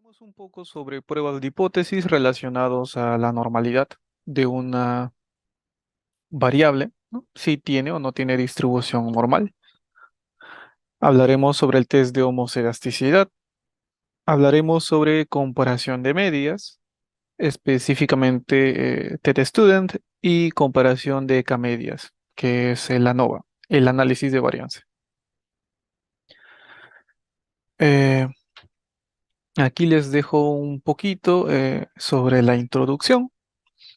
Hablemos un poco sobre pruebas de hipótesis relacionados a la normalidad de una variable, ¿no? Si tiene o no tiene distribución normal. Hablaremos sobre el test de homocedasticidad. Hablaremos sobre comparación de medias, específicamente t-student y comparación de k-medias, que es el ANOVA, el análisis de varianza. Eh, Aquí les dejo un poquito sobre la introducción.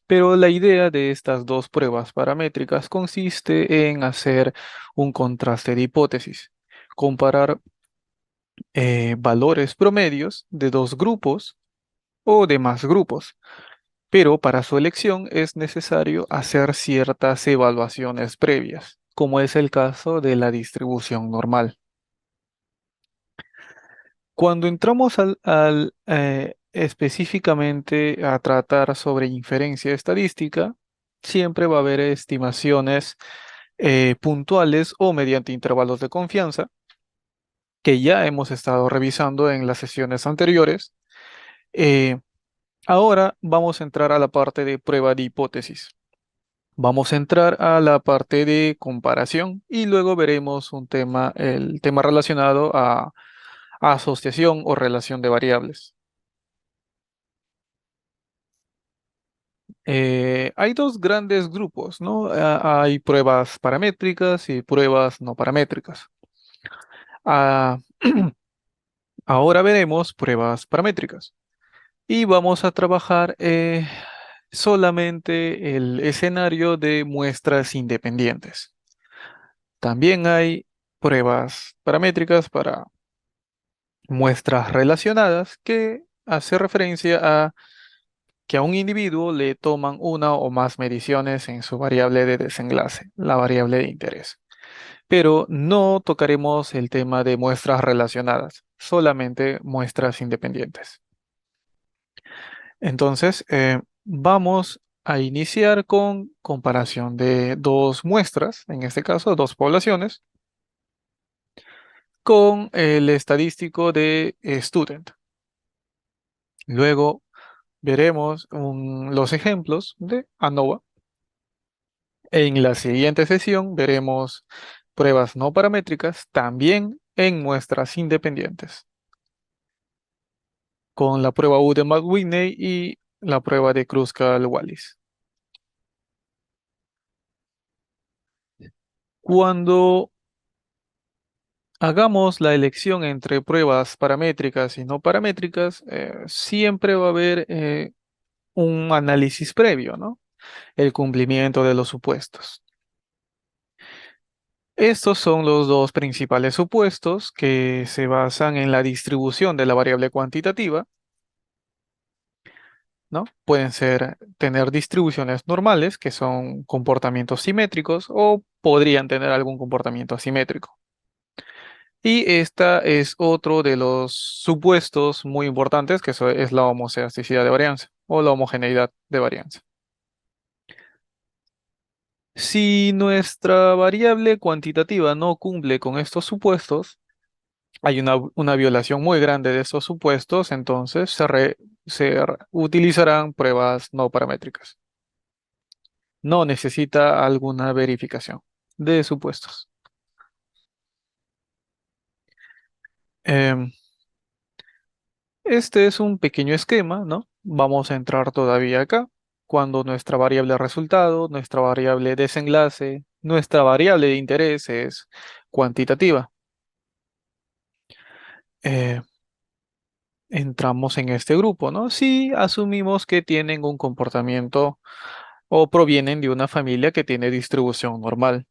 Pero la idea de estas dos pruebas paramétricas consiste en hacer un contraste de hipótesis, comparar valores promedios de dos grupos o de más grupos, pero para su elección es necesario hacer ciertas evaluaciones previas, como es el caso de la distribución normal. Cuando entramos específicamente a tratar sobre inferencia estadística, siempre va a haber estimaciones puntuales o mediante intervalos de confianza que ya hemos estado revisando en las sesiones anteriores. Eh, Ahora vamos a entrar a la parte de prueba de hipótesis. Vamos a entrar a la parte de comparación y luego veremos el tema relacionado a asociación o relación de variables. Hay dos grandes grupos, ¿no? Hay pruebas paramétricas y pruebas no paramétricas. Ah, Ahora veremos pruebas paramétricas y vamos a trabajar solamente el escenario de muestras independientes. También hay pruebas paramétricas para muestras relacionadas que hace referencia a que a un individuo le toman una o más mediciones en su variable de desenlace, la variable de interés. Pero no tocaremos el tema de muestras relacionadas, solamente muestras independientes. Entonces, vamos a iniciar con comparación de dos muestras, en este caso dos poblaciones, con el estadístico de student. Luego veremos los ejemplos de ANOVA. En la siguiente sesión veremos pruebas no paramétricas también en muestras independientes, con la prueba U de McWhinney y la prueba de Kruskal-Wallis. Cuando hagamos la elección entre pruebas paramétricas y no paramétricas, siempre va a haber un análisis previo, ¿no? El cumplimiento de los supuestos. Estos son los dos principales supuestos que se basan en la distribución de la variable cuantitativa, ¿no? Pueden tener distribuciones normales, que son comportamientos simétricos, o podrían tener algún comportamiento asimétrico. Y esta es otro de los supuestos muy importantes, que es la homocedasticidad de varianza o la homogeneidad de varianza. Si nuestra variable cuantitativa no cumple con estos supuestos, hay una violación muy grande de estos supuestos, entonces utilizarán pruebas no paramétricas. No necesita alguna verificación de supuestos. Em, Este es un pequeño esquema, ¿no? Vamos a entrar todavía acá. Cuando nuestra variable resultado, nuestra variable desenlace, nuestra variable de interés es cuantitativa. Eh, Entramos en este grupo, ¿no? Si asumimos que tienen un comportamiento o provienen de una familia que tiene distribución normal.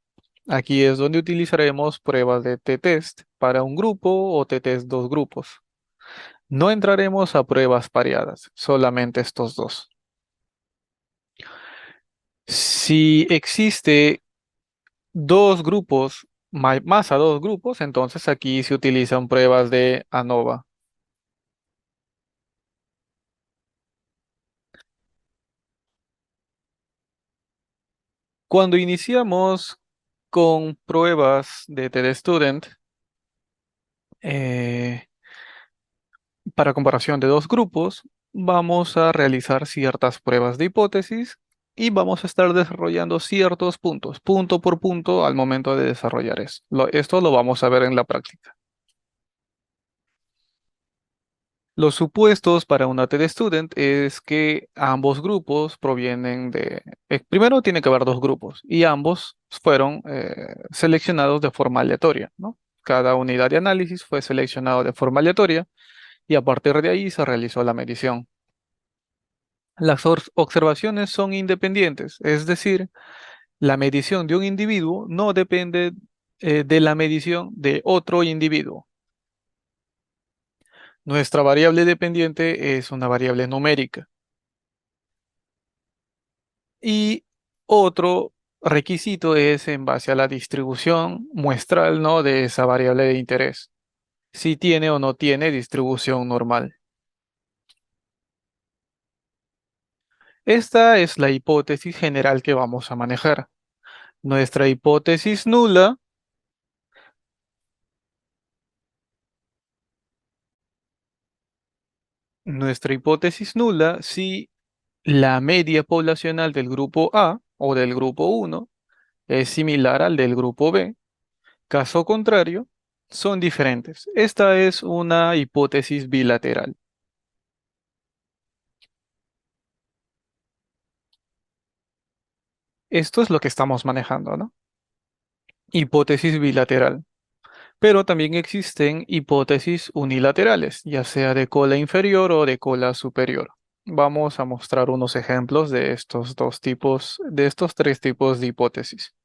Aquí es donde utilizaremos pruebas de t-test para un grupo o t-test dos grupos. No entraremos a pruebas pareadas, solamente estos dos. Si existe dos grupos, más a dos grupos, entonces aquí se utilizan pruebas de ANOVA. Cuando iniciamos con pruebas de TD Student, eh, Para comparación de dos grupos, vamos a realizar ciertas pruebas de hipótesis y vamos a estar desarrollando ciertos puntos, punto por punto, al momento de desarrollar eso. Esto lo vamos a ver en la práctica. Los supuestos para una TED Student es que ambos grupos provienen de... primero tiene que haber dos grupos y ambos fueron seleccionados de forma aleatoria, ¿no? Cada unidad de análisis fue seleccionado de forma aleatoria y a partir de ahí se realizó la medición. Las observaciones son independientes, es decir, la medición de un individuo no depende de la medición de otro individuo. Nuestra variable dependiente es una variable numérica. Y otro requisito es en base a la distribución muestral, ¿no? De esa variable de interés. Si tiene o no tiene distribución normal. Esta es la hipótesis general que vamos a manejar. Nuestra hipótesis nula, si la media poblacional del grupo A o del grupo 1 es similar al del grupo B. Caso contrario, son diferentes. Esta es una hipótesis bilateral. Esto es lo que estamos manejando, ¿no? Hipótesis bilateral. Pero también existen hipótesis unilaterales, ya sea de cola inferior o de cola superior. Vamos a mostrar unos ejemplos de estos dos tipos, de estos tres tipos de hipótesis.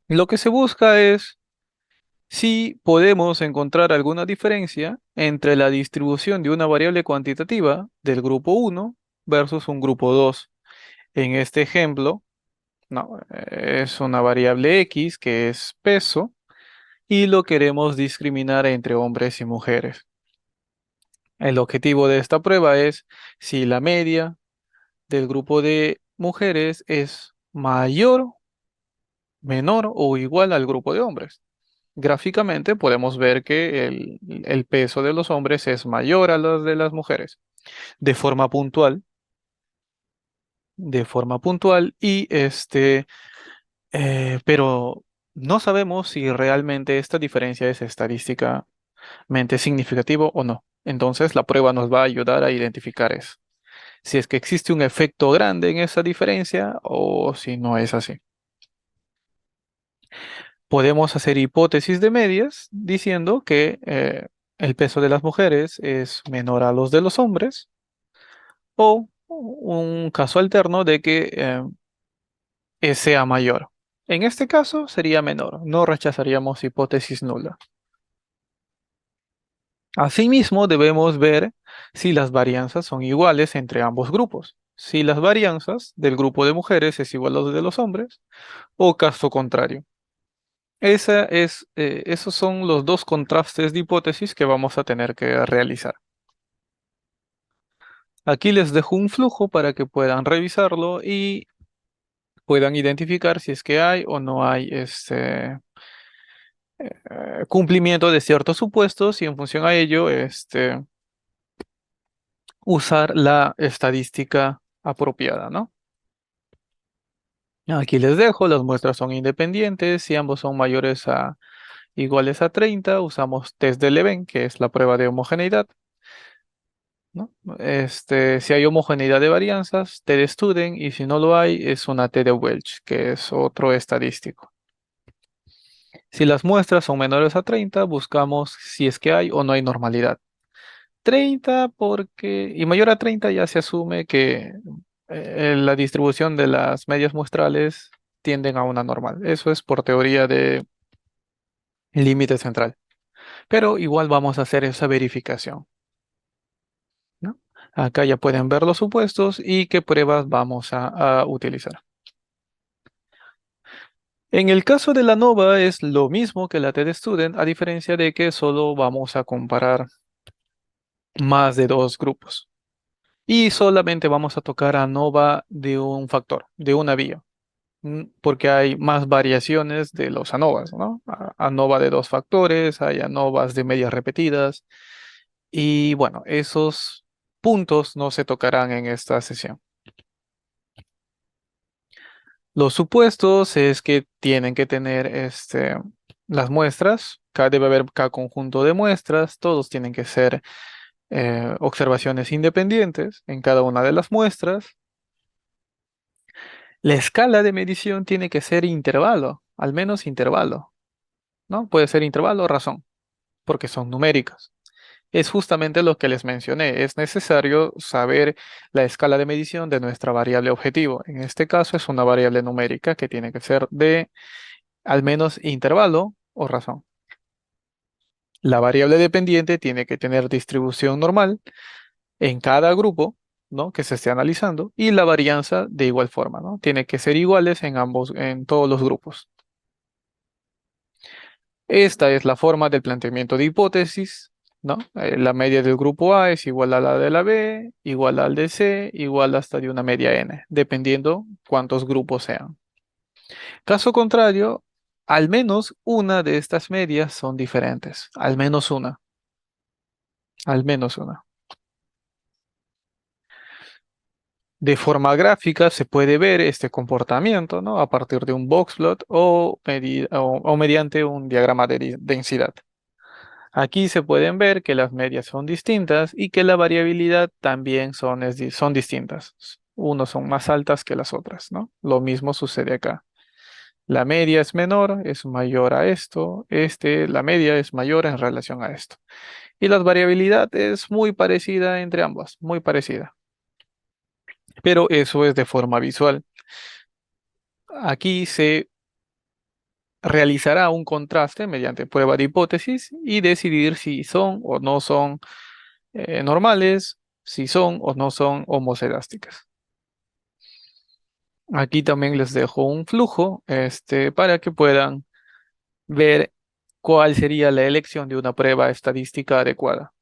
Lo que se busca es si podemos encontrar alguna diferencia entre la distribución de una variable cuantitativa del grupo 1 versus un grupo 2. En este ejemplo, no, es una variable X que es peso y lo queremos discriminar entre hombres y mujeres. El objetivo de esta prueba es si la media del grupo de mujeres es mayor, menor o igual al grupo de hombres. Gráficamente podemos ver que el peso de los hombres es mayor a los de las mujeres, de forma puntual, y pero no sabemos si realmente esta diferencia es estadísticamente significativo o no. Entonces la prueba nos va a ayudar a identificar eso. Si es que existe un efecto grande en esa diferencia o si no es así. Podemos hacer hipótesis de medias diciendo que el peso de las mujeres es menor a los de los hombres o un caso alterno de que sea mayor. En este caso sería menor, no rechazaríamos hipótesis nula. Asimismo, debemos ver si las varianzas son iguales entre ambos grupos. Si las varianzas del grupo de mujeres es igual a las de los hombres o caso contrario. Esos son los dos contrastes de hipótesis que vamos a tener que realizar. Aquí les dejo un flujo para que puedan revisarlo y puedan identificar si es que hay o no hay cumplimiento de ciertos supuestos y en función a ello usar la estadística apropiada, ¿no? Aquí les dejo, las muestras son independientes, si ambos son mayores a iguales a 30, usamos test de Leven, que es la prueba de homogeneidad, ¿no? Si hay homogeneidad de varianzas, T de Student, y si no lo hay, es una T de Welch, que es otro estadístico. Si las muestras son menores a 30, buscamos si es que hay o no hay normalidad. 30 y mayor a 30 ya se asume que la distribución de las medias muestrales tienden a una normal. Eso es por teoría de límite central. Pero igual vamos a hacer esa verificación, ¿no? Acá ya pueden ver los supuestos y qué pruebas vamos a utilizar. En el caso de la NOVA es lo mismo que la TED Student, a diferencia de que solo vamos a comparar más de dos grupos. Y solamente vamos a tocar a ANOVA de un factor, de una vía. porque hay más variaciones de los ANOVAs, ¿no? ANOVA de dos factores, hay ANOVAs de medias repetidas, y bueno, esos puntos no se tocarán en esta sesión. Los supuestos es que tienen que tener las muestras, debe haber cada conjunto de muestras, todos tienen que ser observaciones independientes en cada una de las muestras. La escala de medición tiene que ser intervalo, al menos intervalo, ¿no? Puede ser intervalo o razón, porque son numéricas. Es justamente lo que les mencioné. Es necesario saber la escala de medición de nuestra variable objetivo. En este caso es una variable numérica que tiene que ser de al menos intervalo o razón. La variable dependiente tiene que tener distribución normal en cada grupo, ¿no? Que se esté analizando, y la varianza de igual forma, ¿no? Tiene que ser iguales en ambos, en todos los grupos. Esta es la forma del planteamiento de hipótesis, ¿no? La media del grupo A es igual a la de la B, igual al de C, igual hasta de una media n, dependiendo cuántos grupos sean. Caso contrario, al menos una de estas medias son diferentes, al menos una, al menos una. De forma gráfica se puede ver este comportamiento, ¿no? A partir de un boxplot o mediante un diagrama de densidad. Aquí se pueden ver que las medias son distintas y que la variabilidad también son distintas. Unos son más altas que las otras, ¿no? Lo mismo sucede acá. La media es menor, es mayor a esto. La media es mayor en relación a esto. Y la variabilidad es muy parecida entre ambas, muy parecida. Pero eso es de forma visual. Aquí se realizará un contraste mediante prueba de hipótesis y decidir si son o no son normales, si son o no son homosedásticas. Aquí también les dejo un flujo para que puedan ver cuál sería la elección de una prueba estadística adecuada.